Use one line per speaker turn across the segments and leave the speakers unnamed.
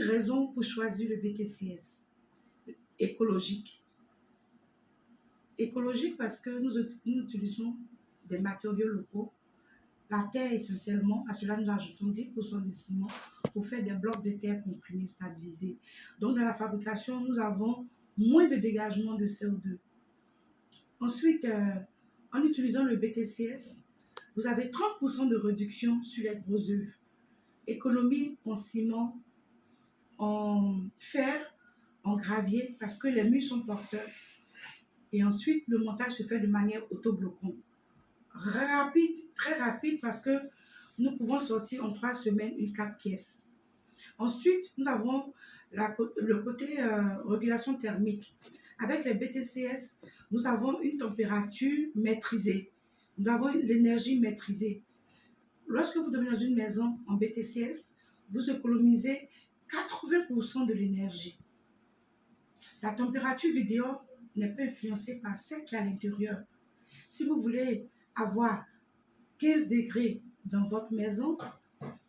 raisons pour choisir le BTCS. Écologique. Écologique parce que nous utilisons des matériaux locaux. La terre essentiellement, à cela nous ajoutons 10% de ciment pour faire des blocs de terre comprimés stabilisés. Donc dans la fabrication, nous avons moins de dégagement de CO2. Ensuite, en utilisant le BTCS, vous avez 30% de réduction sur les gros œuvres. Économie en ciment, en fer, en gravier, parce que les murs sont porteurs. Et ensuite, le montage se fait de manière autobloquante. Rapide, très rapide, parce que nous pouvons sortir en 3 semaines une 4 pièces. Ensuite, nous avons le côté régulation thermique. Avec les BTCS, nous avons une température maîtrisée. Nous avons l'énergie maîtrisée. Lorsque vous dormez dans une maison en BTCS, vous économisez 80% de l'énergie. La température du dehors n'est pas influencée par celle qui est à l'intérieur. Si vous voulez avoir 15 degrés dans votre maison,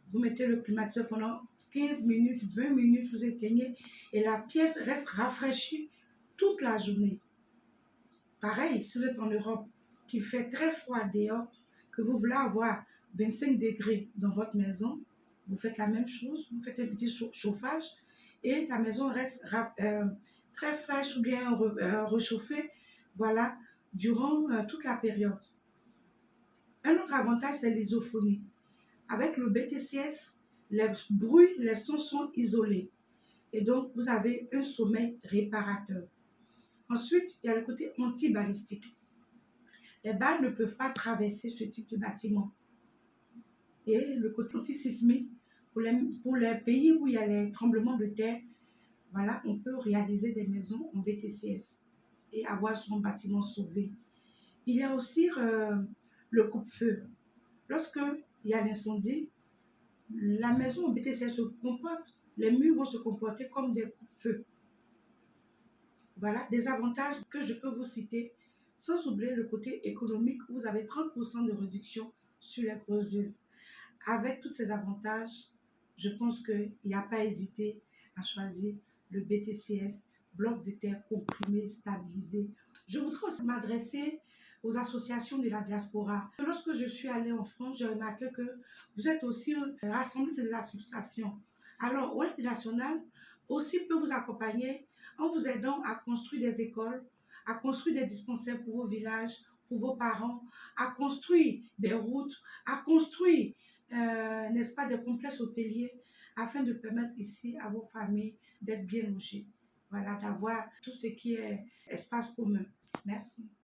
vous mettez le climatiseur pendant 15 minutes, 20 minutes, vous éteignez et la pièce reste rafraîchie toute la journée. Pareil, si vous êtes en Europe, qu'il fait très froid dehors, que vous voulez avoir 25 degrés dans votre maison, vous faites la même chose, vous faites un petit chauffage et la maison reste très fraîche ou bien réchauffée, voilà, durant toute la période. Un autre avantage, c'est l'isophonie. Avec le BTCS, les bruits, les sons sont isolés. Et donc, vous avez un sommeil réparateur. Ensuite, il y a le côté anti-balistique. Les balles ne peuvent pas traverser ce type de bâtiment. Et le côté anti-sismique, pour les pays où il y a les tremblements de terre, voilà, on peut réaliser des maisons en BTCS et avoir son bâtiment sauvé. Il y a aussi le coupe-feu. Lorsqu'il y a l'incendie, la maison en BTCS se comporte, les murs vont se comporter comme des coupe-feux. Voilà des avantages que je peux vous citer, sans oublier le côté économique où vous avez 30% de réduction sur les grosses œuvres. Avec tous ces avantages, je pense qu'il n'y a pas à hésiter à choisir le BTCS, bloc de terre comprimé, stabilisé. Je voudrais aussi m'adresser aux associations de la diaspora. Lorsque je suis allée en France, j'ai remarqué que vous êtes aussi rassemblés des associations. Alors, ONG National aussi peut vous accompagner en vous aidant à construire des écoles, à construire des dispensaires pour vos villages, pour vos parents, à construire des routes, à construire, n'est-ce pas, des complexes hôteliers afin de permettre ici à vos familles d'être bien logées. Voilà, d'avoir tout ce qui est espace commun. Merci.